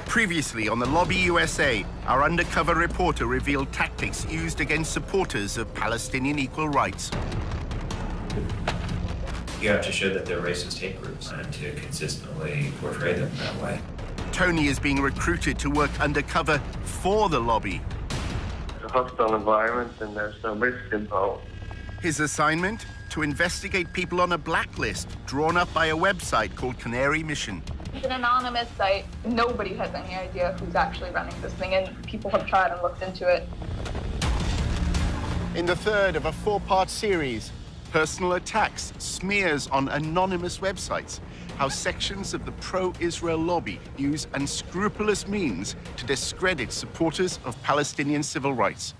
Previously on the Lobby USA, our undercover reporter revealed tactics used against supporters of Palestinian equal rights. You have to show that they're racist hate groups and to consistently portray them that way. Tony is being recruited to work undercover for the lobby. It's a hostile environment and there's some risk involved. His assignment? To investigate people on a blacklist drawn up by a website called Canary Mission. It's an anonymous site. Nobody has any idea who's actually running this thing, and people have tried and looked into it. In the third of a four-part series, personal attacks, smears on anonymous websites, how sections of the pro-Israel lobby use unscrupulous means to discredit supporters of Palestinian civil rights.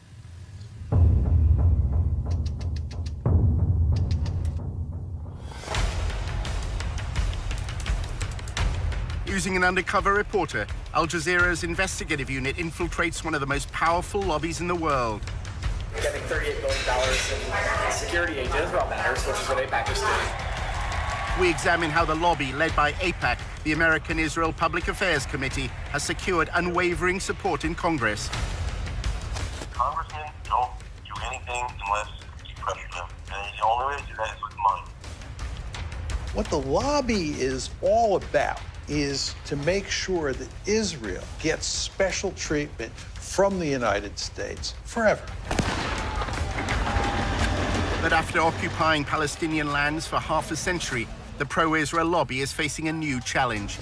Using an undercover reporter, Al Jazeera's investigative unit infiltrates one of the most powerful lobbies in the world. Getting $38 billion in security aid to Israel matters, which is what AIPAC is doing. We examine how the lobby, led by AIPAC, the American Israel Public Affairs Committee, has secured unwavering support in Congress. Congressmen don't do anything unless you pressure them. And the only way to do that is with money. What the lobby is all about is to make sure that Israel gets special treatment from the United States forever. But after occupying Palestinian lands for half a century, the pro-Israel lobby is facing a new challenge.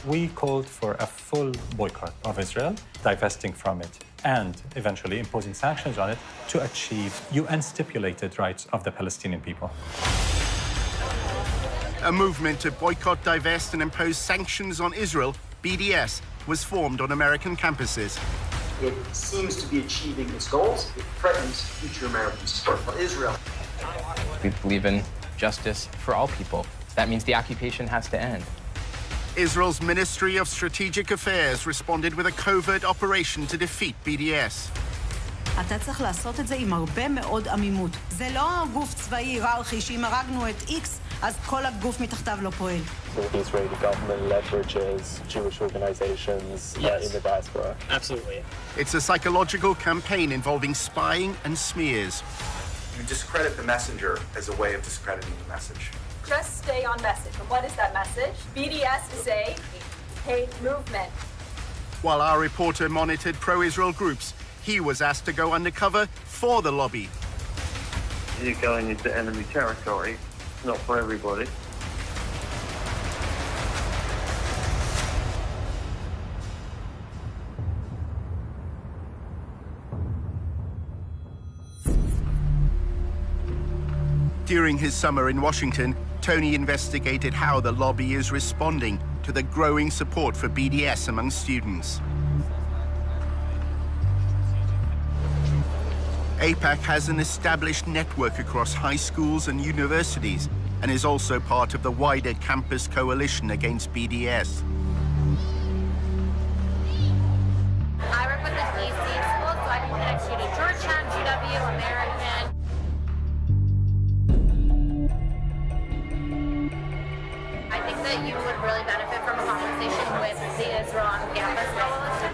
We called for a full boycott of Israel, divesting from it, and eventually imposing sanctions on it to achieve UN-stipulated rights of the Palestinian people. A movement to boycott, divest, and impose sanctions on Israel, BDS, was formed on American campuses. It seems to be achieving its goals. It threatens future American support for Israel. We believe in justice for all people. That means the occupation has to end. Israel's Ministry of Strategic Affairs responded with a covert operation to defeat BDS. אתה צריך לעשות את זה עם הרבה מאוד עמימות. זה לא גוף צבאי היררכי שאם הרגנו את X, אז כל הגוף מתחתיו לא פועל. The Israeli government leverages Jewish organizations in the diaspora. Absolutely. It's a psychological campaign involving spying and smears. You discredit the messenger as a way of discrediting the message. Just stay on message. And what is that message? BDS is a hate movement. While our reporter monitored pro-Israel groups, he was asked to go undercover for the lobby. You're going into enemy territory. It's not for everybody. During his summer in Washington, Tony investigated how the lobby is responding to the growing support for BDS among students. AIPAC has an established network across high schools and universities and is also part of the wider campus coalition against BDS. I work with the DC school, so I can connect you to Georgetown, GW, American. I think that you would really benefit from a conversation with the Israel on Campus Coalition.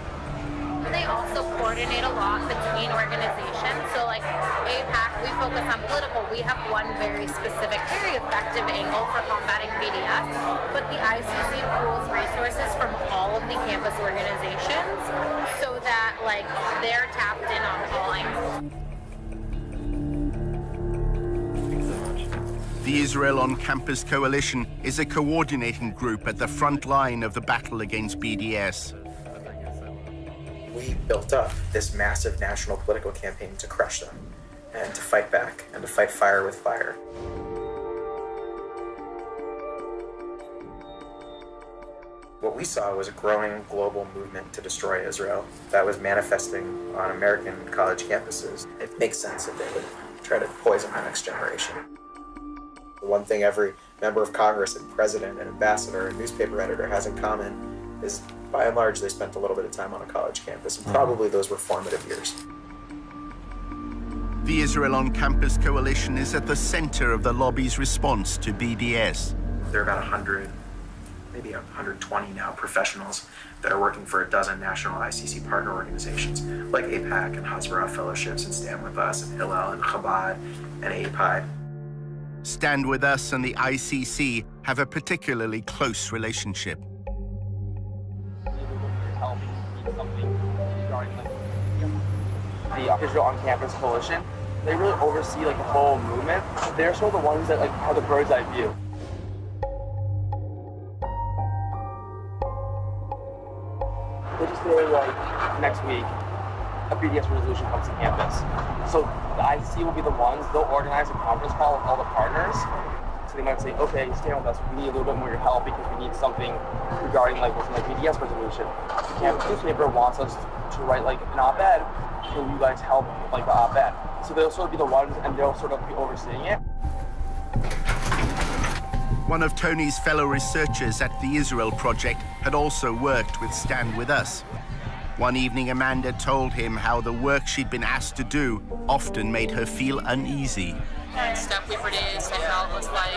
They also coordinate a lot between organizations. So like AIPAC, we focus on political. We have one very specific, very effective angle for combating BDS, but the ICC pools resources from all of the campus organizations so that like they're tapped in on all angles. The Israel on Campus Coalition is a coordinating group at the front line of the battle against BDS. We built up this massive national political campaign to crush them and to fight back and to fight fire with fire. What we saw was a growing global movement to destroy Israel that was manifesting on American college campuses. It makes sense that they would try to poison the next generation. The one thing every member of Congress and president and ambassador and newspaper editor has in common is, by and large, they spent a little bit of time on a college campus, and probably those were formative years. The Israel on Campus Coalition is at the center of the lobby's response to BDS. There are about 100 maybe 120 now professionals that are working for a dozen national ICC partner organizations like AIPAC and Jazeera Fellowships and Stand With Us and Hillel and Chabad and API. Stand With Us and the ICC have a particularly close relationship. The Israel on Campus Coalition, they really oversee like the whole movement. They're sort of the ones that like have the bird's eye view. Let's just say like next week, a BDS resolution comes to campus. So the ICC will be the ones, they'll organize a conference call with all the partners. So they might say, okay, stand with us, we need a little bit more of your help because we need something regarding like what's like BDS resolution. The campus newspaper wants us to write like an op-ed. Can you guys help like the op-ed? So they'll sort of be the ones and they'll sort of be overseeing it. One of Tony's fellow researchers at the Israel Project had also worked with Stand With Us. One evening, Amanda told him how the work she'd been asked to do often made her feel uneasy. And stuff we produced, I felt was like,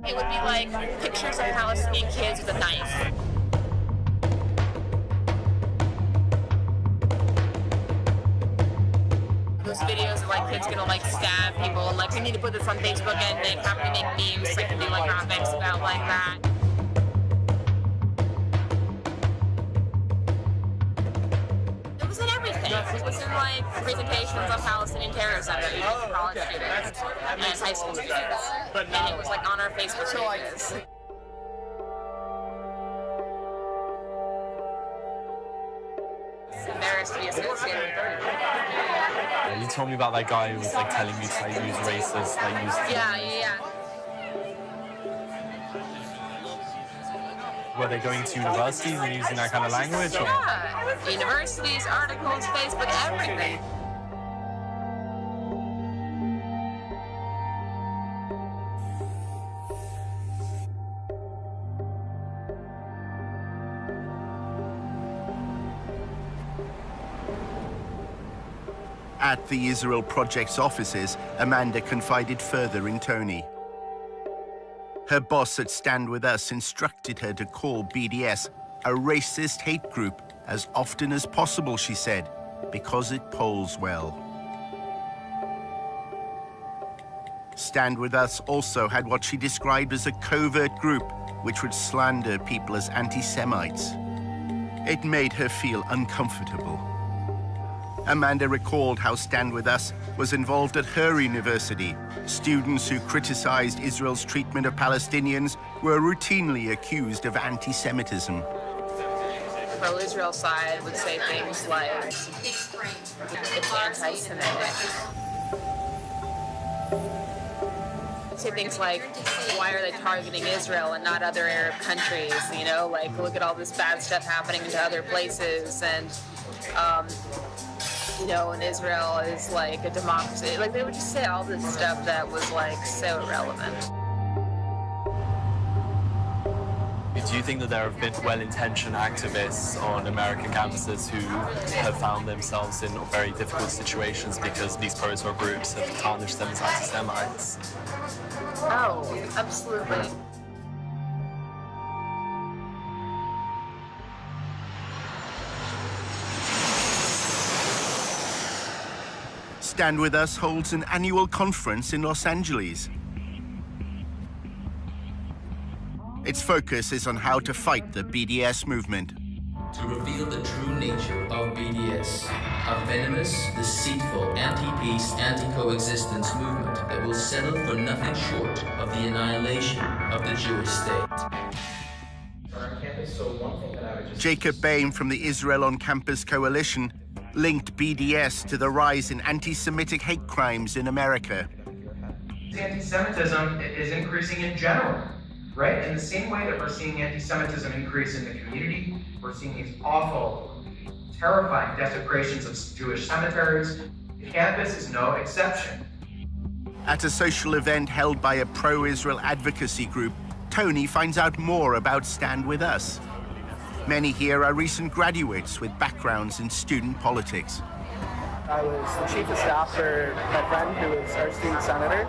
it would be like pictures of Palestinian kids with a knife. Those videos of like kids gonna like stab people and like we need to put this on Facebook and they have to make memes like do like graphics about like that. It was in everything. It was in like presentations on Palestinian terrorism that we did for college students and high school students. And it was like on our Facebook pages. It's embarrassed to be associated with it. You told me about that guy who was like telling you to like use racist, like use. Yeah. Were they going to universities and using that kind of language? Or? Yeah, universities, articles, Facebook, everything. At the Israel Project's offices, Amanda confided further in Tony. Her boss at Stand With Us instructed her to call BDS a racist hate group as often as possible, she said, because it polls well. Stand With Us also had what she described as a covert group which would slander people as anti-Semites. It made her feel uncomfortable. Amanda recalled how Stand With Us was involved at her university. Students who criticized Israel's treatment of Palestinians were routinely accused of anti-Semitism. The pro-Israel side would say things like, it's anti-Semitic. Say things like, why are they targeting Israel and not other Arab countries? You know, like, look at all this bad stuff happening to other places, and you know, and Israel is like a democracy. Like, they would just say all this stuff that was like so irrelevant. Do you think that there have been well-intentioned activists on American campuses who have found themselves in very difficult situations because these pro-Israel groups have tarnished them as anti-Semites? Oh, absolutely. Stand With Us holds an annual conference in Los Angeles. Its focus is on how to fight the BDS movement. To reveal the true nature of BDS, a venomous, deceitful, anti-peace, anti-coexistence movement that will settle for nothing short of the annihilation of the Jewish state. Jacob Bain from the Israel on Campus Coalition linked BDS to the rise in anti-Semitic hate crimes in America. Anti-Semitism is increasing in general, right? In the same way that we're seeing anti-Semitism increase in the community, we're seeing these awful, terrifying desecrations of Jewish cemeteries. Campus is no exception. At a social event held by a pro-Israel advocacy group, Tony finds out more about Stand With Us. Many here are recent graduates with backgrounds in student politics. I was the chief of staff for my friend who was our student senator.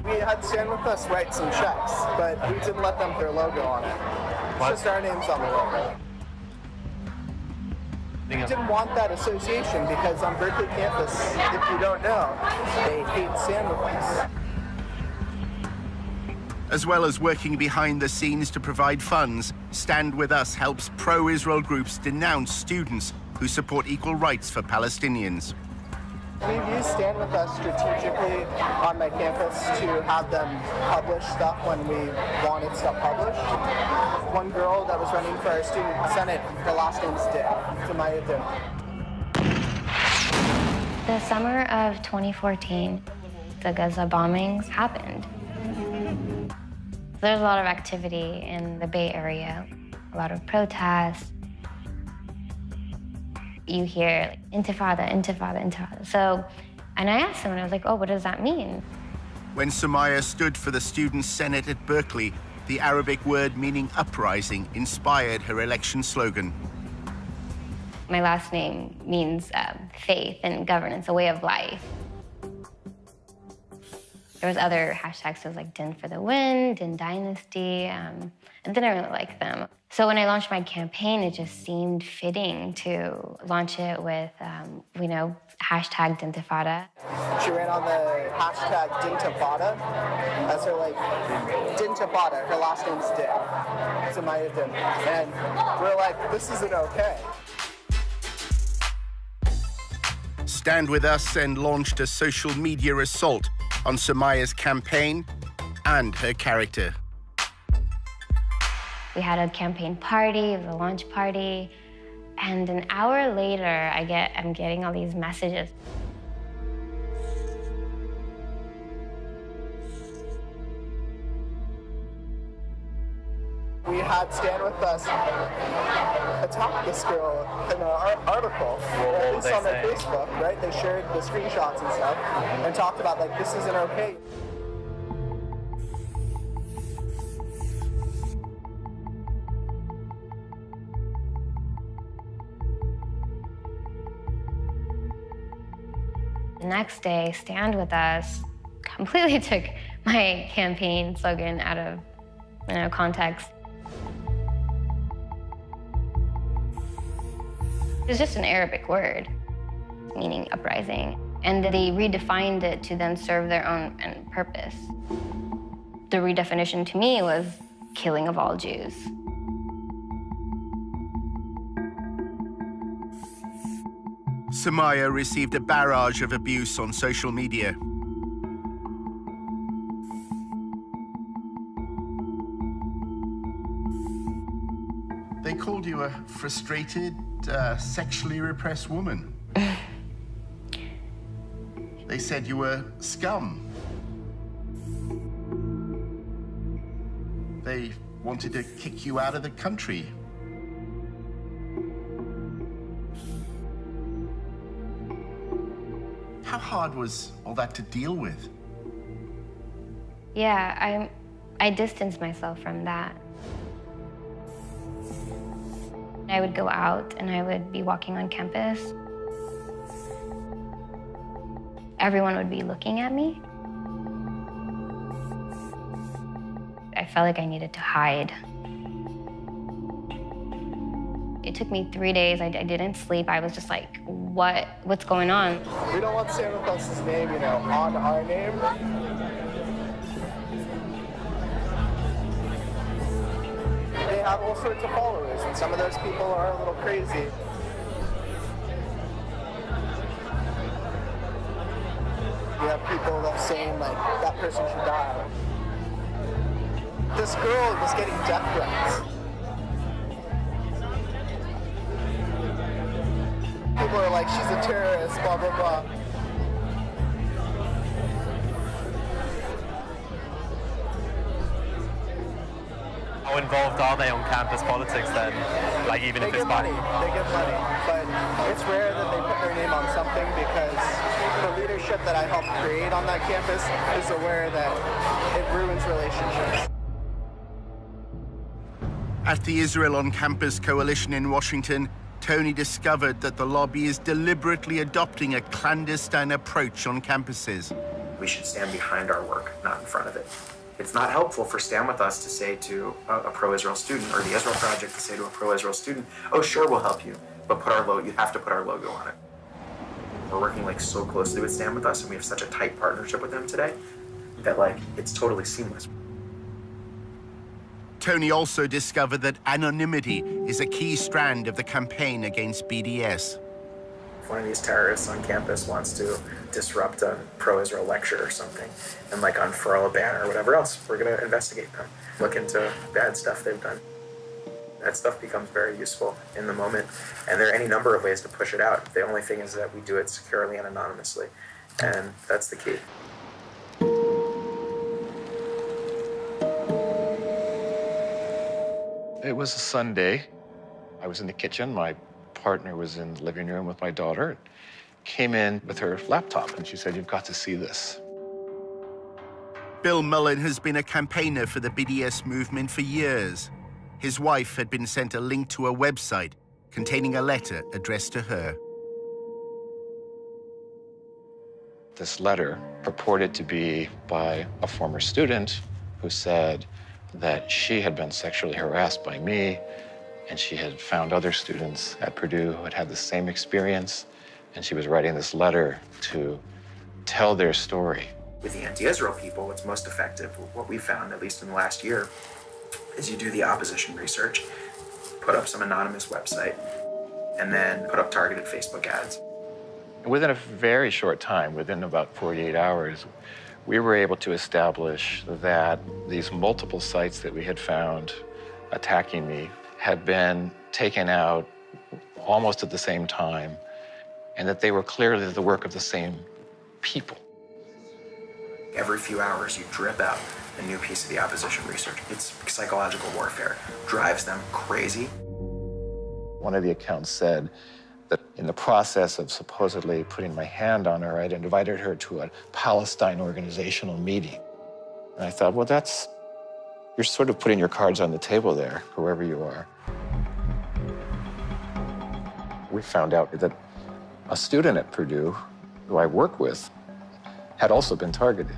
We had Stand With Us write some checks, but we didn't let them put their logo on it. It's just our names on the logo. We didn't want that association because on Berkeley campus, if you don't know, they hate Stand With Us. As well as working behind the scenes to provide funds, Stand With Us helps pro-Israel groups denounce students who support equal rights for Palestinians. We've used Stand With Us strategically on my campus to have them publish stuff when we wanted stuff published. One girl that was running for our student senate, her last name's Dick, Samaya Dick. The summer of 2014, the Gaza bombings happened. There's a lot of activity in the Bay Area, a lot of protests. You hear like, Intifada, Intifada, Intifada. So, and I asked him, and I was like, oh, what does that mean? When Samaya stood for the Student Senate at Berkeley, the Arabic word meaning uprising inspired her election slogan. My last name means faith and governance, a way of life. There was other hashtags, so it was like Din for the Win, Din Dynasty, and didn't really like them. So when I launched my campaign, it just seemed fitting to launch it with, you know, hashtag Dintifada. She ran on the hashtag Dintifada as her, like, Dintifada, her last name's Dick, Samaya Din. And we're like, this isn't okay. Stand With Us and launched a social media assault on Samaya's campaign and her character. We had a campaign party, it was a launch party, and an hour later, I'm getting all these messages. We had Stand With Us attack this girl in an article, at least on their Facebook, right? They shared the screenshots and stuff and talked about, like, this isn't okay. The next day, Stand With Us completely took my campaign slogan out of, you know, context. It's just an Arabic word, meaning uprising, and they redefined it to then serve their own purpose. The redefinition to me was killing of all Jews. Samaya received a barrage of abuse on social media. They called you a frustrated, sexually repressed woman. They said you were scum. They wanted to kick you out of the country. How hard was all that to deal with? Yeah, I distanced myself from that. I would go out and I would be walking on campus. Everyone would be looking at me. I felt like I needed to hide. It took me 3 days. I didn't sleep. I was just like, what's going on? We don't want Stand With Us's name, you know, on our name. They have all sorts of followers, and some of those people are a little crazy. You have people that are saying, like, that person should die. This girl was getting death threats. People are like, she's a terrorist, blah, blah, blah. How involved are they on campus politics then? Like even if it's money, they get money, but it's rare that they put their name on something because the leadership that I helped create on that campus is aware that it ruins relationships. At the Israel on Campus Coalition in Washington, Tony discovered that the lobby is deliberately adopting a clandestine approach on campuses. We should stand behind our work, not in front of it. It's not helpful for Stand With Us to say to a pro-Israel student, or the Israel Project to say to a pro-Israel student, oh, sure, we'll help you, but you have to put our logo on it. We're working like so closely with Stand With Us, and we have such a tight partnership with them today that like it's totally seamless. Tony also discovered that anonymity is a key strand of the campaign against BDS. If one of these terrorists on campus wants to disrupt a pro-Israel lecture or something and like unfurl a banner or whatever else, we're going to investigate them, look into bad stuff they've done. That stuff becomes very useful in the moment, and there are any number of ways to push it out. The only thing is that we do it securely and anonymously, and that's the key. It was a Sunday. I was in the kitchen. My partner was in the living room with my daughter. Came in with her laptop, and she said, "You've got to see this." Bill Mullen has been a campaigner for the BDS movement for years. His wife had been sent a link to a website containing a letter addressed to her. This letter purported to be by a former student who said that she had been sexually harassed by me, and she had found other students at Purdue who had had the same experience, and she was writing this letter to tell their story. With the anti-Israel people, what's most effective, what we found, at least in the last year, is you do the opposition research, put up some anonymous website, and then put up targeted Facebook ads. Within a very short time, within about 48 hours, we were able to establish that these multiple sites that we had found attacking me had been taken out almost at the same time, and that they were clearly the work of the same people. Every few hours, you drip out a new piece of the opposition research. It's psychological warfare. Drives them crazy. One of the accounts said that in the process of supposedly putting my hand on her, I'd invited her to a Palestine organizational meeting. And I thought, well, you're sort of putting your cards on the table there, whoever you are. We found out that a student at Purdue, who I work with, had also been targeted.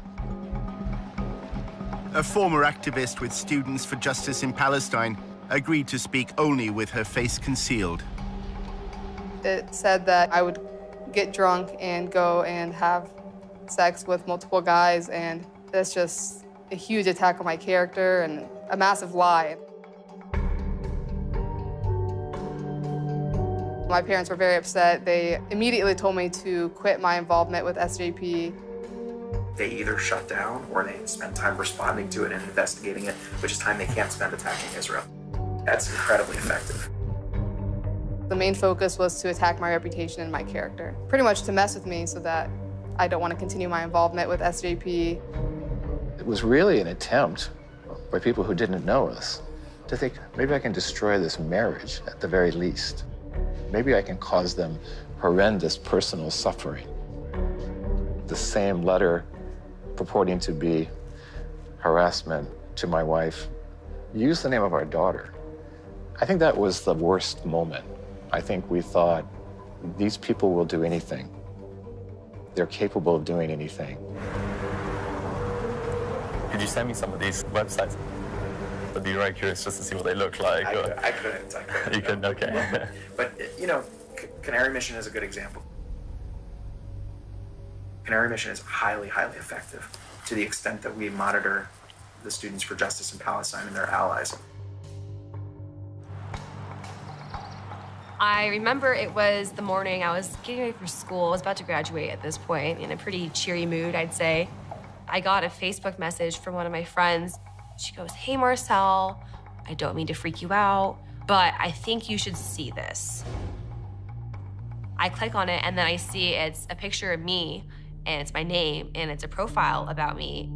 A former activist with Students for Justice in Palestine agreed to speak only with her face concealed. It said that I would get drunk and go and have sex with multiple guys, and that's just a huge attack on my character and a massive lie. My parents were very upset. They immediately told me to quit my involvement with SJP. They either shut down or they spend time responding to it and investigating it, which is time they can't spend attacking Israel. That's incredibly effective. The main focus was to attack my reputation and my character, pretty much to mess with me so that I don't want to continue my involvement with SJP. It was really an attempt by people who didn't know us to think, maybe I can destroy this marriage at the very least. Maybe I can cause them horrendous personal suffering. The same letter purporting to be harassment to my wife used the name of our daughter. I think that was the worst moment. I think we thought, these people will do anything. They're capable of doing anything. Could you send me some of these websites? I'd be very curious just to see what they look like. I couldn't. You couldn't, okay. But, you know, Canary Mission is a good example. Canary Mission is highly, highly effective to the extent that we monitor the Students for Justice in Palestine and their allies. I remember it was the morning I was getting ready for school. I was about to graduate at this point, in a pretty cheery mood, I'd say. I got a Facebook message from one of my friends. She goes, "Hey, Marcel, I don't mean to freak you out, but I think you should see this." I click on it, and then I see it's a picture of me, and it's my name, and it's a profile about me.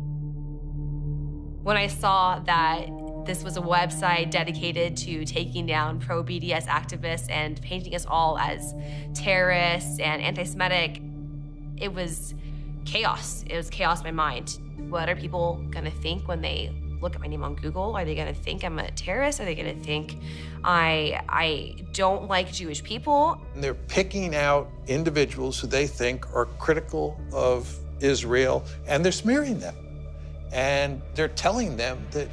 When I saw that this was a website dedicated to taking down pro-BDS activists and painting us all as terrorists and anti-Semitic, it was chaos. It was chaos in my mind. What are people gonna think when they look at my name on Google? Are they gonna think I'm a terrorist? Are they gonna think I don't like Jewish people? And they're picking out individuals who they think are critical of Israel, and they're smearing them. And they're telling them that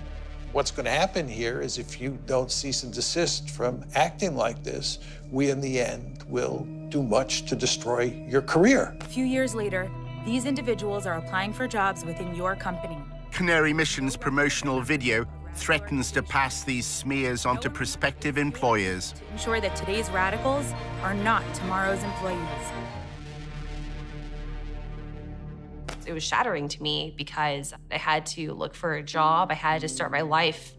what's going to happen here is if you don't cease and desist from acting like this, we in the end will do much to destroy your career. A few years later, these individuals are applying for jobs within your company. Canary Mission's promotional video threatens to pass these smears on to prospective employers. To ensure that today's radicals are not tomorrow's employees. It was shattering to me because I had to look for a job, I had to start my life,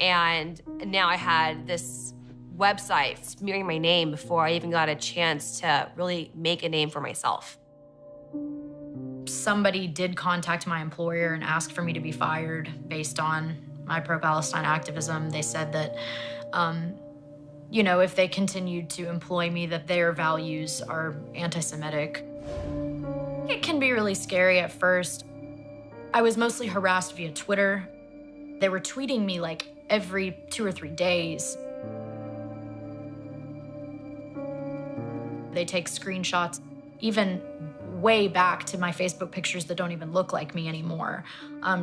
and now I had this website smearing my name before I even got a chance to really make a name for myself. Somebody did contact my employer and ask for me to be fired based on my pro-Palestine activism. They said that, you know, if they continued to employ me, that their values are anti-Semitic. It can be really scary at first. I was mostly harassed via Twitter. They were tweeting me like every 2 or 3 days. They take screenshots, even way back to my Facebook pictures that don't even look like me anymore.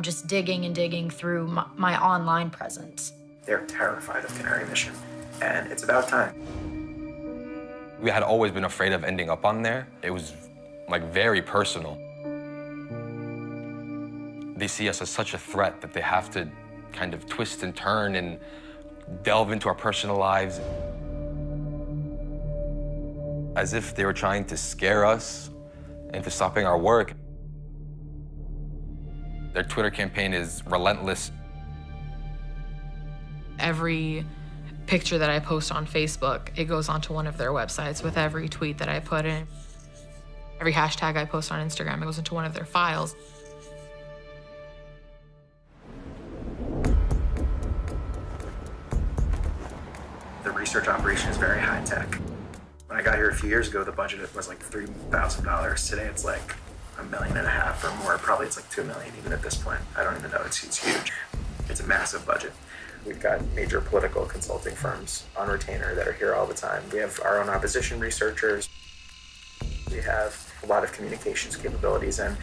Just digging and digging through my online presence. They're terrified of Canary Mission, and it's about time. We had always been afraid of ending up on there. It was like very personal. They see us as such a threat that they have to kind of twist and turn and delve into our personal lives. As if they were trying to scare us into stopping our work. Their Twitter campaign is relentless. Every picture that I post on Facebook, it goes onto one of their websites with every tweet that I put in. Every hashtag I post on Instagram, it goes into one of their files. The research operation is very high tech. When I got here a few years ago, the budget was like $3,000. Today it's like $1.5 million or more. Probably it's like $2 million even at this point. I don't even know, it's huge. It's a massive budget. We've got major political consulting firms on retainer that are here all the time. We have our own opposition researchers. We have a lot of communications capabilities, and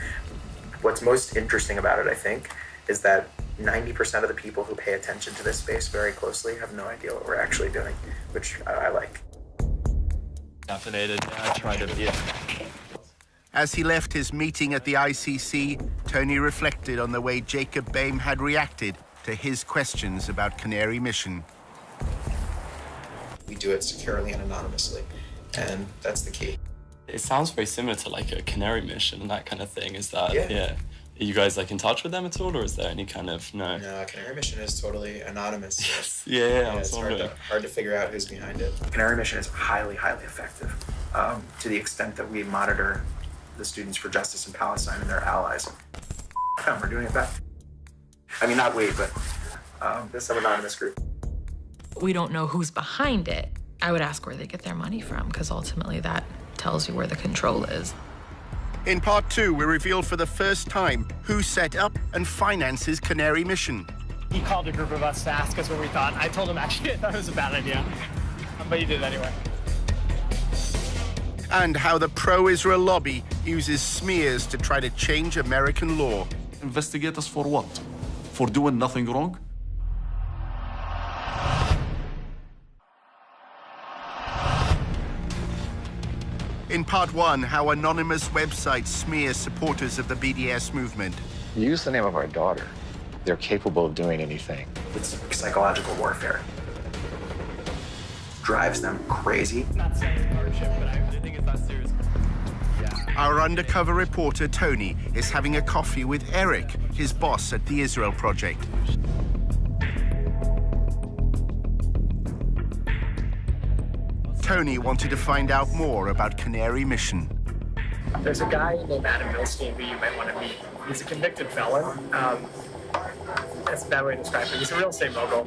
what's most interesting about it, I think, is that 90% of the people who pay attention to this space very closely have no idea what we're actually doing, which I like. Caffeinated, I try to be it. As he left his meeting at the ICC, Tony reflected on the way Jacob Boehm had reacted to his questions about Canary Mission. We do it securely and anonymously, and that's the key. It sounds very similar to like a Canary Mission and that kind of thing. Is that, yeah. Are you guys like in touch with them at all, or is there any kind of, no? No, Canary Mission is totally anonymous. Yes. Yeah, it's hard to figure out who's behind it. Canary Mission is highly, highly effective to the extent that we monitor the Students for Justice in Palestine and their allies. We're doing it back. I mean, not we, but this some anonymous group. We don't know who's behind it. I would ask where they get their money from, because ultimately that tells you where the control is. In part 2, we reveal for the first time who set up and finances Canary Mission. He called a group of us to ask us what we thought. I told him actually I thought it was a bad idea, but he did anyway. And how the pro-Israel lobby uses smears to try to change American law. Investigate us for what? For doing nothing wrong? In part 1, how anonymous websites smear supporters of the BDS movement. Use the name of our daughter. They're capable of doing anything. It's psychological warfare. Drives them crazy. Not saying ownership, but I think it's not serious. Our undercover reporter, Tony, is having a coffee with Eric, his boss at the Israel Project. Tony wanted to find out more about Canary Mission. There's a guy named Adam Milstein who you might want to meet. He's a convicted felon. That's a bad way to describe him. He's a real estate mogul.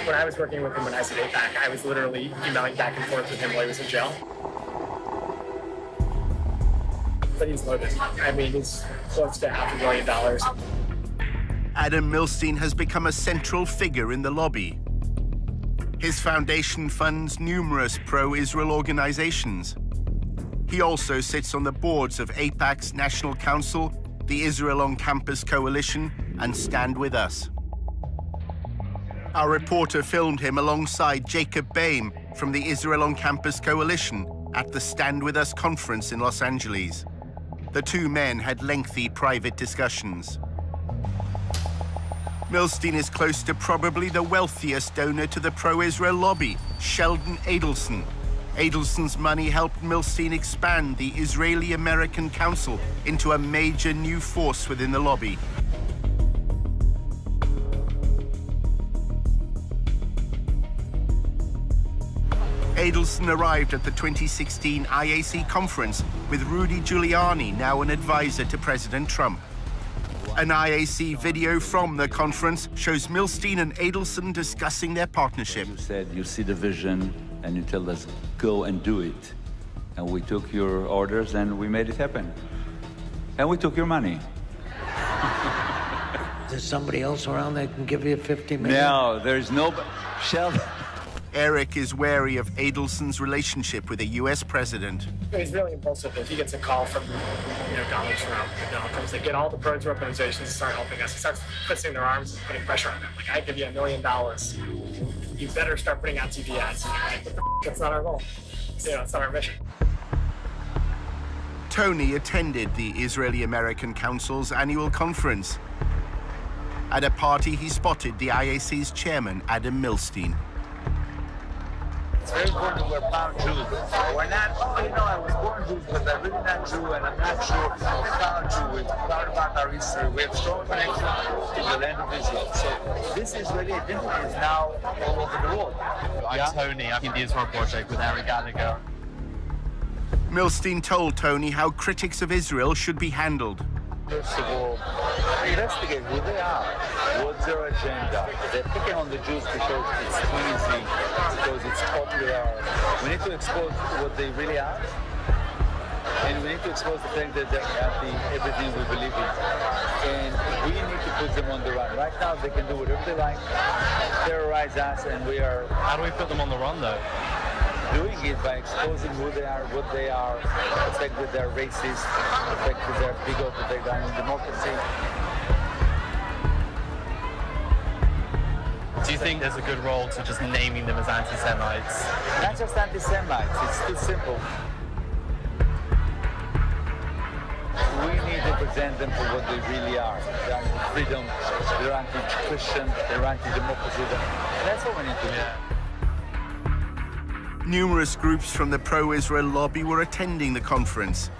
When I was working with him when I was at APAC, I was literally emailing back and forth with him while he was in jail. The that he's loaded. I mean, he's close to $500,000. Adam Milstein has become a central figure in the lobby. His foundation funds numerous pro-Israel organizations. He also sits on the boards of AIPAC's National Council, the Israel on Campus Coalition, and Stand With Us. Our reporter filmed him alongside Jacob Boehm from the Israel on Campus Coalition at the Stand With Us conference in Los Angeles. The two men had lengthy private discussions. Milstein is close to probably the wealthiest donor to the pro-Israel lobby, Sheldon Adelson. Adelson's money helped Milstein expand the Israeli-American Council into a major new force within the lobby. Adelson arrived at the 2016 IAC conference with Rudy Giuliani, now an advisor to President Trump. An IAC video from the conference shows Milstein and Adelson discussing their partnership. You said you see the vision and you tell us, go and do it. And we took your orders and we made it happen. And we took your money. There's somebody else around that can give you $50 million? No, there's no... Sheldon. Eric is wary of Adelson's relationship with the U.S. president. He's really impulsive. If he gets a call from, Donald Trump, Donald Trump's like, get all the pro organizations to start helping us. He starts twisting their arms and putting pressure on them. Like, I give you $1 million. You better start putting out TV ads. And you're like, what the f***? That's not our goal. It's not our mission. Tony attended the Israeli-American Council's annual conference. At a party, he spotted the IAC's chairman, Adam Milstein. It's very important that we're proud Jews. We're not, I was born Jews, but I'm really not Jew, and I'm not sure I'm proud Jew. We're proud about our history. We have strong connection to the land of Israel. So this Israeli identity is now all over the world. I'm Tony. I'm in the Israel Project with Eric Gallagher. Milstein told Tony how critics of Israel should be handled. First of all, investigate who they are. What's their agenda? They're picking on the Jews because it's easy, because it's popular. We need to expose what they really are. And we need to expose the fact that they're anti-everything we believe in. And we need to put them on the run. Right now, they can do whatever they like, terrorize us, and we are... How do we put them on the run, though? Doing it by exposing who they are, what they are, the fact that they're racist, the fact that they're bigot, that they're anti-democracy. Do you think there's a good role to just naming them as anti-Semites? Not just anti-Semites, it's too simple. We need to present them for what they really are. They're anti-freedom, they're anti-Christian, they're anti-democracy. That's what we need to do. Yeah. Numerous groups from the pro-Israel lobby were attending the conference.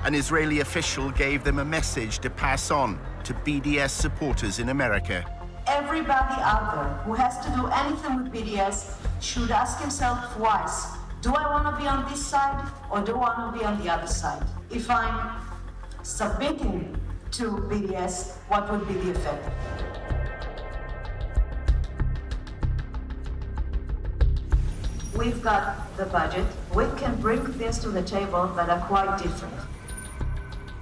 An Israeli official gave them a message to pass on to BDS supporters in America. Everybody out there who has to do anything with BDS should ask himself twice, do I want to be on this side or do I want to be on the other side? If I'm submitting to BDS, what would be the effect? We've got the budget. We can bring things to the table that are quite different.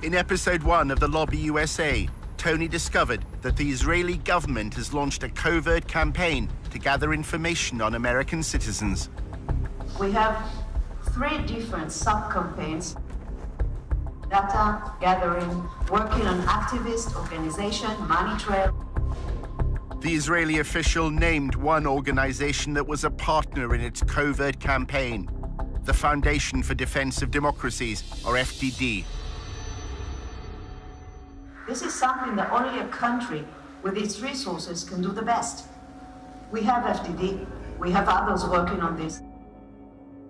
In episode 1 of The Lobby USA, Tony discovered that the Israeli government has launched a covert campaign to gather information on American citizens. We have 3 different sub-campaigns: data gathering, working on activist organization, money trail. The Israeli official named one organization that was a partner in its covert campaign, the Foundation for Defense of Democracies, or FDD. This is something that only a country with its resources can do the best. We have FDD. We have others working on this.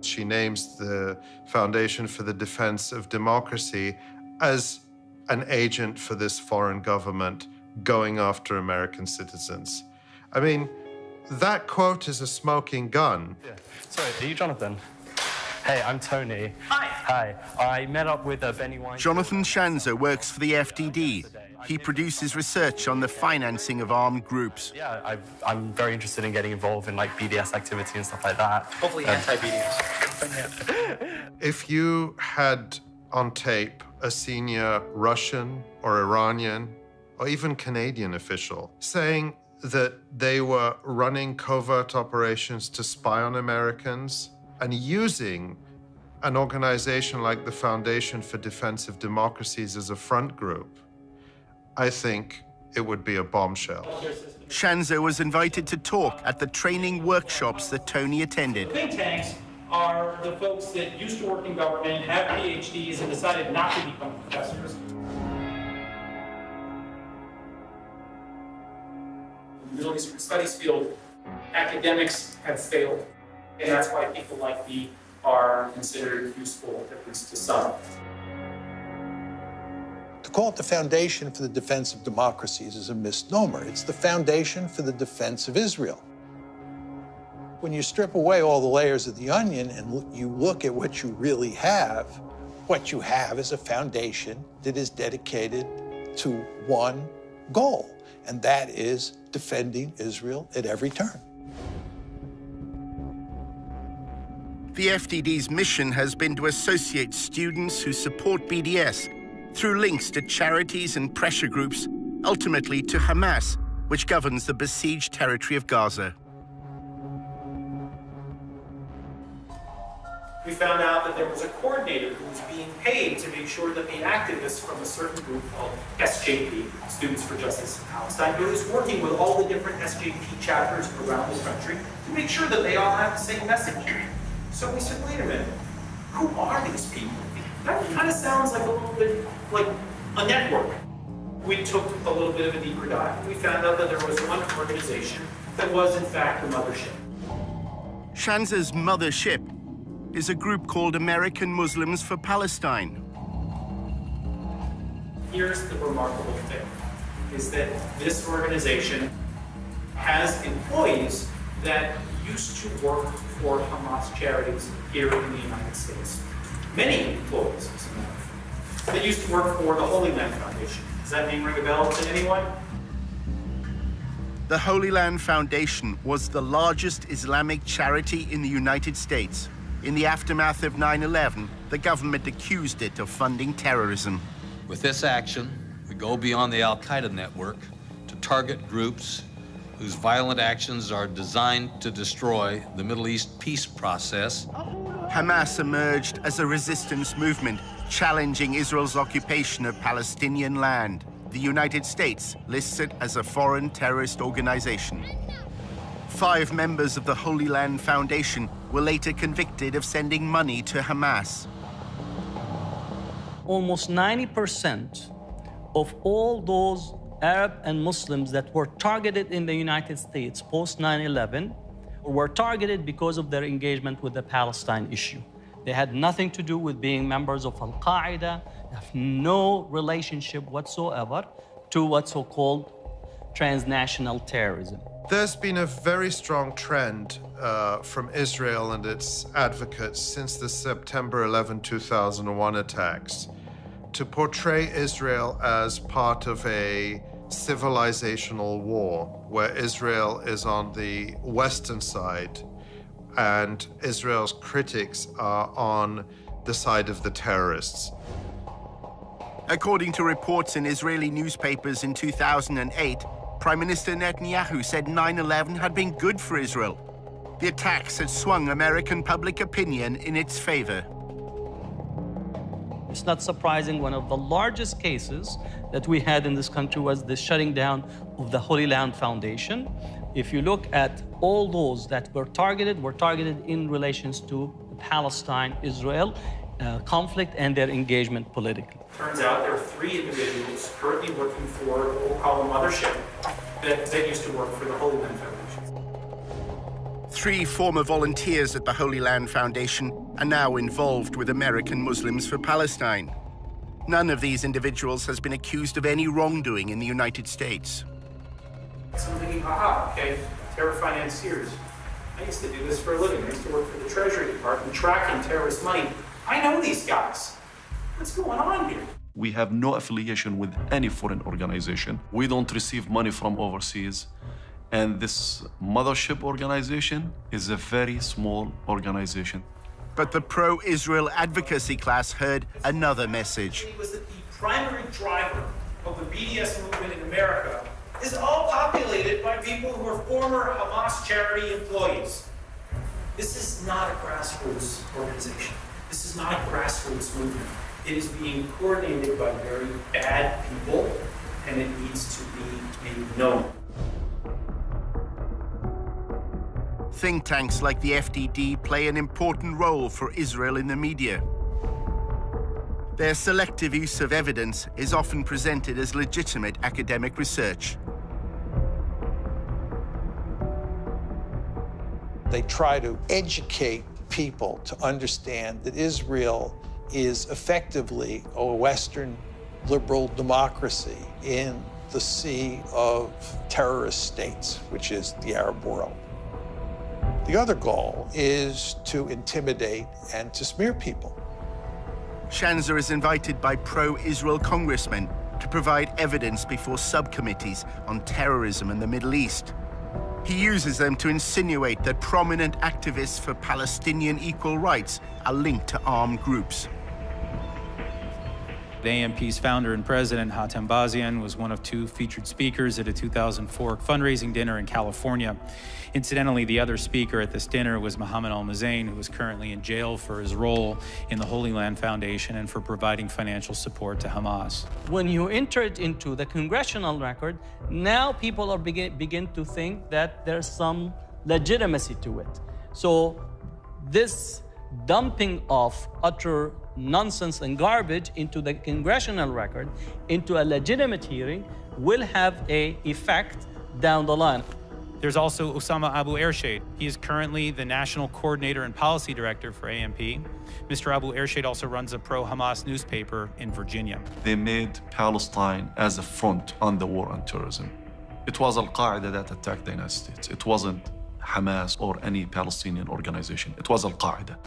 She names the Foundation for the Defense of Democracy as an agent for this foreign government going after American citizens. I mean, that quote is a smoking gun. Yeah. Sorry, are you Jonathan? Hey, I'm Tony. Hi. I met up with Benny Weinstein. Jonathan Shanzer works for the FDD. He produces research on the financing of armed groups. Yeah, I'm very interested in getting involved in BDS activity and stuff like that. Hopefully anti-BDS. If you had on tape a senior Russian or Iranian or even Canadian official saying that they were running covert operations to spy on Americans and using an organization like the Foundation for Defense of Democracies as a front group, I think it would be a bombshell. Shanza was invited to talk at the training workshops that Tony attended. Think tanks are the folks that used to work in government, have PhDs, and decided not to become professors. In the Middle Eastern Studies field, academics have failed, and that's why people like me are considered useful, at least to some. To call it the Foundation for the Defense of Democracies is a misnomer. It's the Foundation for the Defense of Israel. When you strip away all the layers of the onion and you look at what you really have, what you have is a foundation that is dedicated to one goal, and that is defending Israel at every turn. The FDD's mission has been to associate students who support BDS through links to charities and pressure groups, ultimately to Hamas, which governs the besieged territory of Gaza. We found out that there was a coordinator who was being paid to make sure that the activists from a certain group called SJP, Students for Justice in Palestine, who was working with all the different SJP chapters around the country to make sure that they all have the same message. So we said, wait a minute, who are these people? That kind of sounds like a little bit like a network. We took a little bit of a deeper dive, and we found out that there was one organization that was, in fact, a mothership. Shanza's mothership is a group called American Muslims for Palestine. Here's the remarkable thing, is that this organization has employees that used to work for Hamas charities here in the United States. Many employees, as a matter of fact. They used to work for the Holy Land Foundation. Does that name ring a bell to anyone? The Holy Land Foundation was the largest Islamic charity in the United States. In the aftermath of 9/11, the government accused it of funding terrorism. With this action, we go beyond the Al-Qaeda network to target groups whose violent actions are designed to destroy the Middle East peace process. Hamas emerged as a resistance movement, challenging Israel's occupation of Palestinian land. The United States lists it as a foreign terrorist organization. 5 members of the Holy Land Foundation were later convicted of sending money to Hamas. Almost 90% of all those Arab and Muslims that were targeted in the United States post 9/11 were targeted because of their engagement with the Palestine issue. They had nothing to do with being members of Al-Qaeda, have no relationship whatsoever to what's so-called transnational terrorism. There's been a very strong trend from Israel and its advocates since the September 11, 2001 attacks to portray Israel as part of a civilizational war where Israel is on the Western side and Israel's critics are on the side of the terrorists. According to reports in Israeli newspapers in 2008, Prime Minister Netanyahu said 9/11 had been good for Israel. The attacks had swung American public opinion in its favor. It's not surprising one of the largest cases that we had in this country was the shutting down of the Holy Land Foundation. If you look at all those that were targeted in relations to the Palestine-Israel conflict and their engagement politically. Turns out there are 3 individuals currently working for what we'll call a mothership that used to work for the Holy Land Foundation. 3 former volunteers at the Holy Land Foundation are now involved with American Muslims for Palestine. None of these individuals has been accused of any wrongdoing in the United States. So I'm thinking, okay, terror financiers. I used to do this for a living. I used to work for the Treasury Department tracking terrorist money. I know these guys. What's going on here? We have no affiliation with any foreign organization. We don't receive money from overseas. And this mothership organization is a very small organization. But the pro-Israel advocacy class heard another message. It was that the primary driver of the BDS movement in America is all populated by people who are former Hamas charity employees. This is not a grassroots organization. This is not a grassroots movement. It is being coordinated by very bad people, and it needs to be made known. Think tanks like the FDD play an important role for Israel in the media. Their selective use of evidence is often presented as legitimate academic research. They try to educate people to understand that Israel is effectively a Western liberal democracy in the sea of terrorist states, which is the Arab world. The other goal is to intimidate and to smear people. Shanzer is invited by pro-Israel congressmen to provide evidence before subcommittees on terrorism in the Middle East. He uses them to insinuate that prominent activists for Palestinian equal rights are linked to armed groups. The AMP's founder and president, Hatem Bazian, was one of 2 featured speakers at a 2004 fundraising dinner in California. Incidentally, the other speaker at this dinner was Mohammed Al-Mazain, who was currently in jail for his role in the Holy Land Foundation and for providing financial support to Hamas. When you enter it into the congressional record, now people are begin to think that there's some legitimacy to it. So this dumping of utter nonsense and garbage into the congressional record, into a legitimate hearing, will have an effect down the line. There's also Osama Abu Ershad. He is currently the National Coordinator and Policy Director for AMP. Mr. Abu Ershad also runs a pro-Hamas newspaper in Virginia. They made Palestine as a front on the war on terrorism. It was Al-Qaeda that attacked the United States. It wasn't Hamas or any Palestinian organization. It was Al-Qaeda.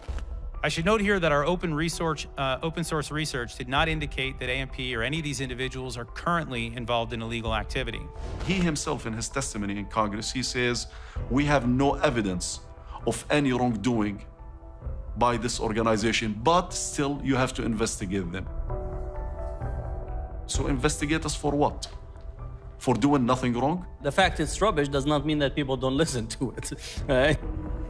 I should note here that our open source research did not indicate that AMP or any of these individuals are currently involved in illegal activity. He himself, in his testimony in Congress, he says, we have no evidence of any wrongdoing by this organization, but still you have to investigate them. So investigate us for what? For doing nothing wrong? The fact it's rubbish does not mean that people don't listen to it, right?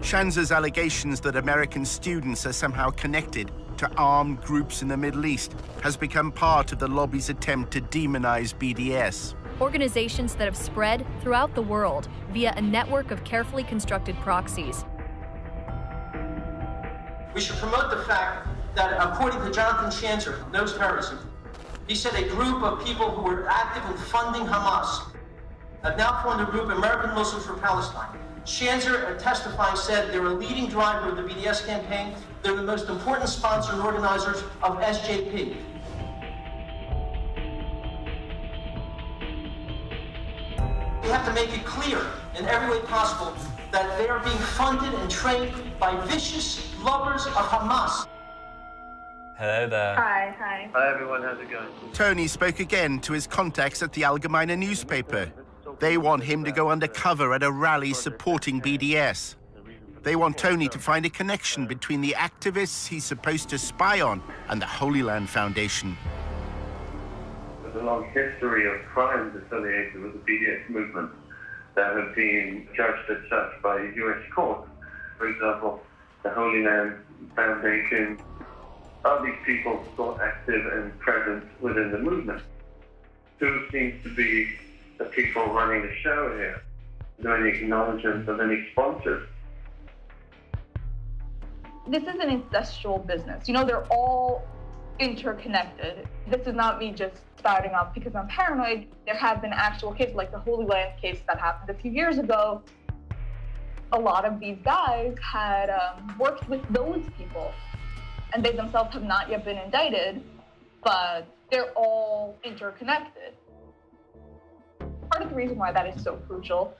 Shanzer's allegations that American students are somehow connected to armed groups in the Middle East has become part of the lobby's attempt to demonize BDS. Organizations that have spread throughout the world via a network of carefully constructed proxies. We should promote the fact that, according to Jonathan Shanzer from Knows Terrorism, he said a group of people who were actively funding Hamas have now formed a group, American Muslims for Palestine. Shanzer, testifying, said they're a leading driver of the BDS campaign. They're the most important sponsor and organizers of SJP. We have to make it clear in every way possible that they are being funded and trained by vicious lovers of Hamas. Hello there. Hi. Hi, everyone. How's it going? Tony spoke again to his contacts at the Allgemeine newspaper. They want him to go undercover at a rally supporting BDS. They want Tony to find a connection between the activists he's supposed to spy on and the Holy Land Foundation. There's a long history of crimes affiliated with the BDS movement that have been judged as such by U.S. courts. For example, the Holy Land Foundation. Are these people still active and present within the movement? Who seems to be the people running the show here? Is there any acknowledgement of any sponsors? This is an incestual business. You know, they're all interconnected. This is not me just spouting off because I'm paranoid. There have been actual cases, like the Holy Land case that happened a few years ago. A lot of these guys had worked with those people, and they themselves have not yet been indicted, but they're all interconnected. Part of the reason why that is so crucial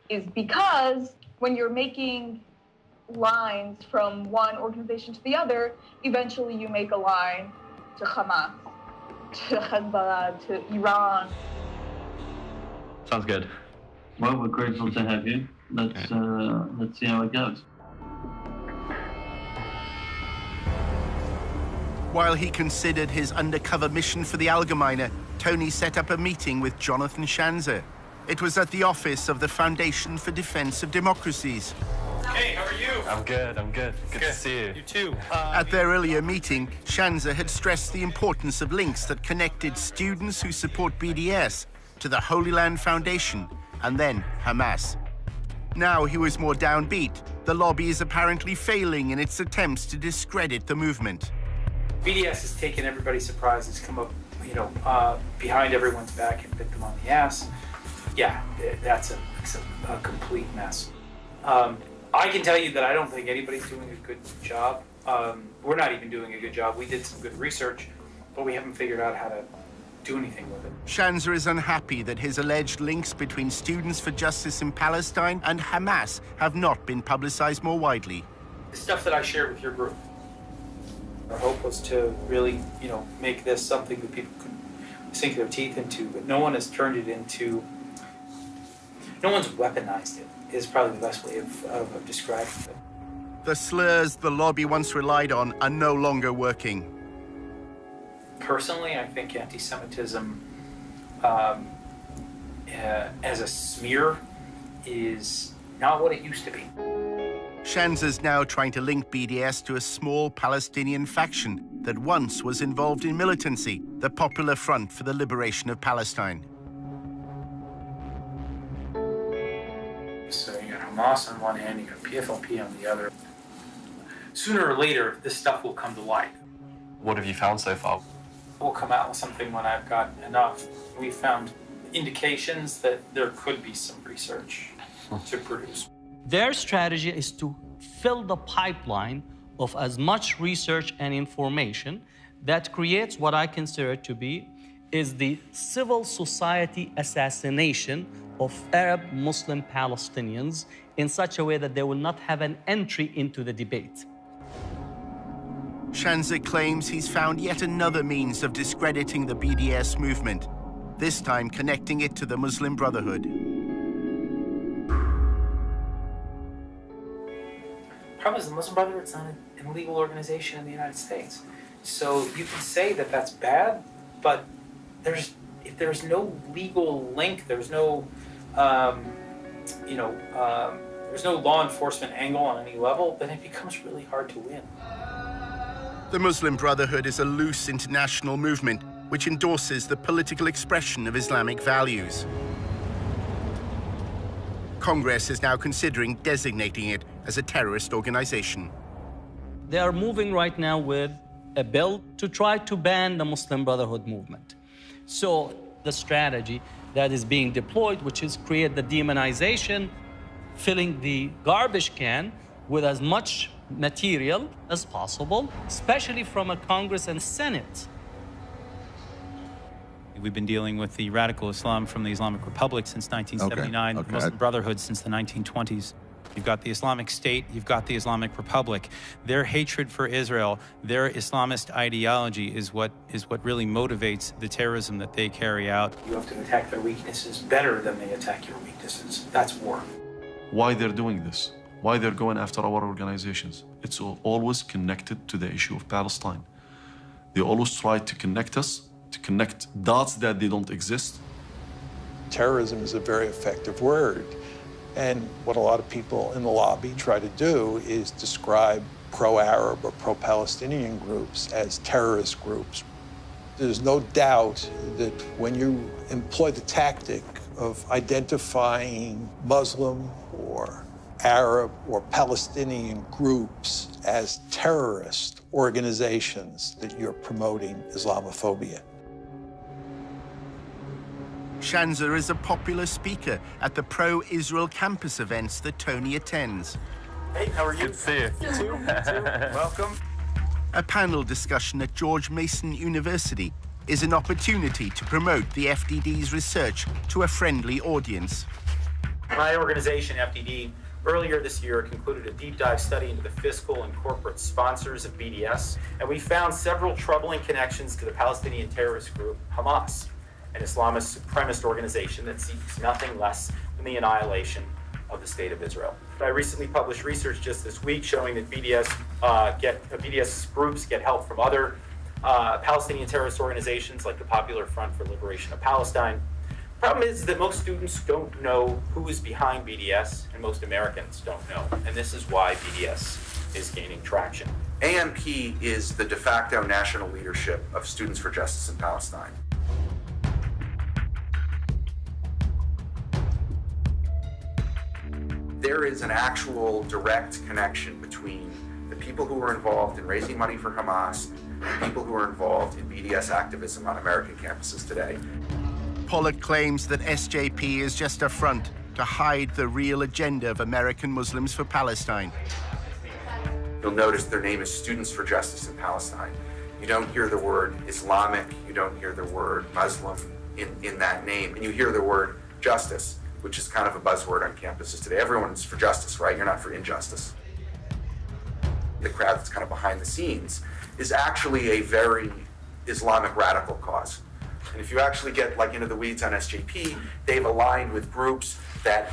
is because when you're making lines from one organization to the other, eventually you make a line to Hamas, to Hezbollah, to Iran. Sounds good. Well, we're grateful to have you. Let's see how it goes. While he considered his undercover mission for the Allgemeine, Tony set up a meeting with Jonathan Schanzer. It was at the office of the Foundation for Defense of Democracies. Hey, how are you? I'm good, I'm good. Good to see you. You too. At their earlier meeting, Schanzer had stressed the importance of links that connected students who support BDS to the Holy Land Foundation and then Hamas. Now he was more downbeat. The lobby is apparently failing in its attempts to discredit the movement. BDS has taken everybody's surprise. It's come up, behind everyone's back and bit them on the ass. Yeah, that's a complete mess. I can tell you that I don't think anybody's doing a good job. We're not even doing a good job. We did some good research, but we haven't figured out how to do anything with it. Schanzer is unhappy that his alleged links between Students for Justice in Palestine and Hamas have not been publicized more widely. The stuff that I shared with your group, our hope was to really, make this something that people could sink their teeth into, but no one has turned it into, no one's weaponized it, is probably the best way of describing it. The slurs the lobby once relied on are no longer working. Personally, I think anti-Semitism as a smear is not what it used to be. Schanzer's now trying to link BDS to a small Palestinian faction that once was involved in militancy, the Popular Front for the Liberation of Palestine. So you got Hamas on one hand, you got PFLP on the other. Sooner or later, this stuff will come to light. What have you found so far? We'll come out with something when I've got enough. We found indications that there could be some research to produce. Their strategy is to fill the pipeline of as much research and information that creates what I consider to be is the civil society assassination of Arab Muslim Palestinians in such a way that they will not have an entry into the debate. Schanzer claims he's found yet another means of discrediting the BDS movement, this time connecting it to the Muslim Brotherhood. The problem is the Muslim Brotherhood is not an illegal organization in the United States. So you can say that that's bad, but if there's no legal link, there's no, there's no law enforcement angle on any level, then it becomes really hard to win. The Muslim Brotherhood is a loose international movement which endorses the political expression of Islamic values. Congress is now considering designating it as a terrorist organization. They are moving right now with a bill to try to ban the Muslim Brotherhood movement. So the strategy that is being deployed, which is create the demonization, filling the garbage can with as much material as possible, especially from a Congress and Senate. We've been dealing with the radical Islam from the Islamic Republic since 1979, the Muslim Brotherhood since the 1920s. You've got the Islamic State, you've got the Islamic Republic. Their hatred for Israel, their Islamist ideology is what really motivates the terrorism that they carry out. You have to attack their weaknesses better than they attack your weaknesses. That's war. Why they're doing this? Why they're going after our organizations? It's always connected to the issue of Palestine. They always try to connect us, to connect dots that they don't exist. Terrorism is a very effective word. And what a lot of people in the lobby try to do is describe pro-Arab or pro-Palestinian groups as terrorist groups. There's no doubt that when you employ the tactic of identifying Muslim or Arab or Palestinian groups as terrorist organizations, that you're promoting Islamophobia. Schanzer is a popular speaker at the pro-Israel campus events that Tony attends. Hey, how are you? Good to see you. You too. Welcome. A panel discussion at George Mason University is an opportunity to promote the FDD's research to a friendly audience. My organization, FDD, earlier this year concluded a deep dive study into the fiscal and corporate sponsors of BDS, and we found several troubling connections to the Palestinian terrorist group Hamas, an Islamist supremacist organization that seeks nothing less than the annihilation of the state of Israel. I recently published research just this week showing that BDS groups get help from other Palestinian terrorist organizations like the Popular Front for Liberation of Palestine. The problem is that most students don't know who is behind BDS, and most Americans don't know. And this is why BDS is gaining traction. AMP is the de facto national leadership of Students for Justice in Palestine. There is an actual direct connection between the people who are involved in raising money for Hamas and the people who are involved in BDS activism on American campuses today. Pollock claims that SJP is just a front to hide the real agenda of American Muslims for Palestine. You'll notice their name is Students for Justice in Palestine. You don't hear the word Islamic, you don't hear the word Muslim in that name, and you hear the word justice, which is kind of a buzzword on campuses today. Everyone's for justice, right? You're not for injustice. The crowd that's kind of behind the scenes is actually a very Islamic radical cause. And if you actually get like into the weeds on SJP, they've aligned with groups that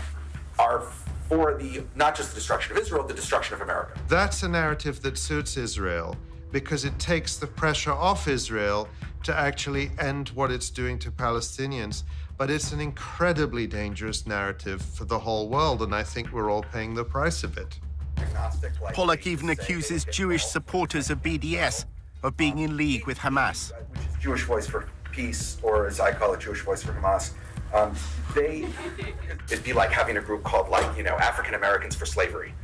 are for the, not just the destruction of Israel, the destruction of America. That's a narrative that suits Israel because it takes the pressure off Israel to actually end what it's doing to Palestinians. But it's an incredibly dangerous narrative for the whole world, and I think we're all paying the price of it. Pollock even accuses Jewish supporters of BDS of being in league with Hamas. Which is Jewish Voice for Peace, or as I call it, Jewish Voice for Hamas. It'd be like having a group called, like, you know, African Americans for Slavery.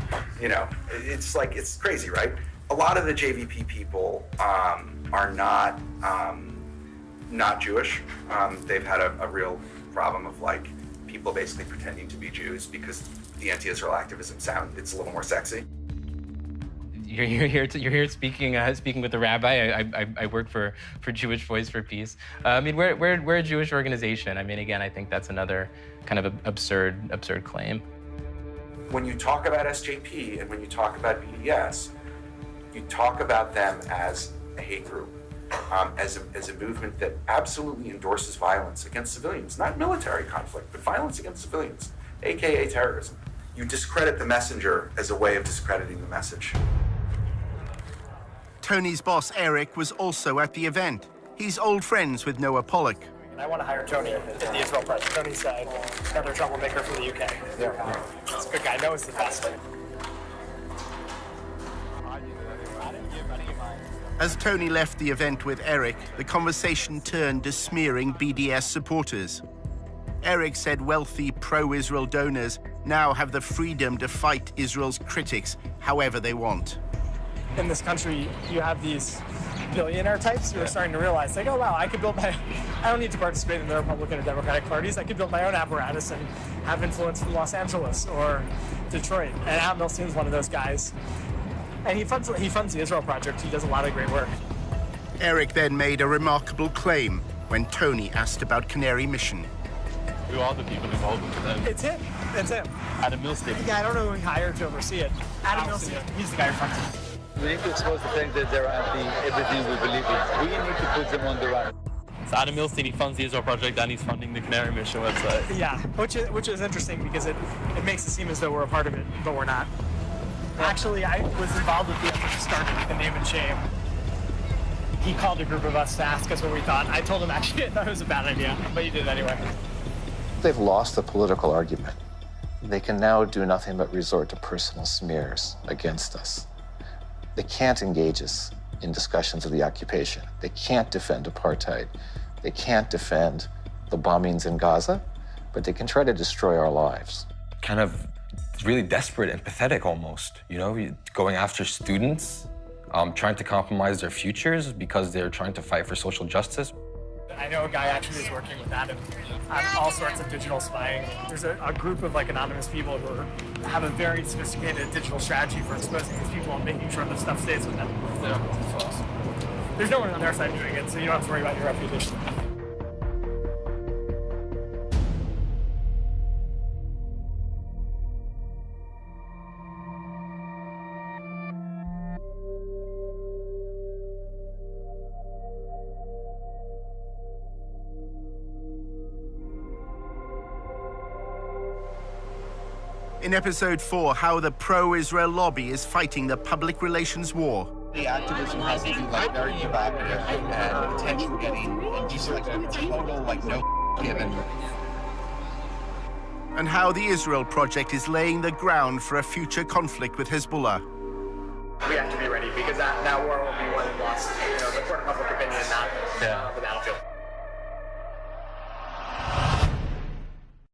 You know, it's like, it's crazy, right? A lot of the JVP people are not Jewish. They've had a real problem of like people basically pretending to be Jews because the anti-Israel activism it's a little more sexy. You're here speaking with the rabbi. I work for Jewish Voice for Peace. I mean, we're a Jewish organization. I mean, again, I think that's another kind of absurd claim. When you talk about SJP and when you talk about BDS, you talk about them as a hate group, as a movement that absolutely endorses violence against civilians, not military conflict, but violence against civilians, AKA terrorism. You discredit the messenger as a way of discrediting the message. Tony's boss, Eric, was also at the event. He's old friends with Noah Pollock. I want to hire Tony at the Israel Project. Tony's another troublemaker for the UK. Yeah. He's a good guy. Noah's the best. As Tony left the event with Eric, the conversation turned to smearing BDS supporters. Eric said wealthy pro-Israel donors now have the freedom to fight Israel's critics however they want. In this country, you have these billionaire types who are starting to realize, like, oh, wow, I don't need to participate in the Republican or Democratic parties. I could build my own apparatus and have influence from Los Angeles or Detroit. And Al Milstein's one of those guys. And he funds the Israel Project. He does a lot of great work. Eric then made a remarkable claim when Tony asked about Canary Mission. Who are the people involved with them? It's him. It's him. Adam Milstein. Yeah, I don't know who he hired to oversee it. Adam Milstein. He's the guy who funds it. We need to expose the fact that they're anti everything we believe in. We need to put them on the right. So Adam Milstein, he funds the Israel Project and he's funding the Canary Mission website. Yeah, which is interesting because it makes it seem as though we're a part of it, but we're not. Actually, I was involved with the effort to start it with the Name and Shame. He called a group of us to ask us what we thought. I told him actually I thought it was a bad idea, but he did it anyway. They've lost the political argument. They can now do nothing but resort to personal smears against us. They can't engage us in discussions of the occupation. They can't defend apartheid. They can't defend the bombings in Gaza, but they can try to destroy our lives. Kind of really desperate and pathetic almost, you know, going after students, trying to compromise their futures because they're trying to fight for social justice. I know a guy actually is working with Adam on all sorts of digital spying. There's a group of like anonymous people who have a very sophisticated digital strategy for exposing these people and making sure that stuff stays with them. Yeah. There's no one on their side doing it, so you don't have to worry about your reputation. In episode 4, how the pro-Israel lobby is fighting the public relations war, The activism has to be like very provocative and attention-getting, and just like total like no given. And how the Israel Project is laying the ground for a future conflict with Hezbollah. We have to be ready because that war will be won and lost. You know, the court of public opinion, not the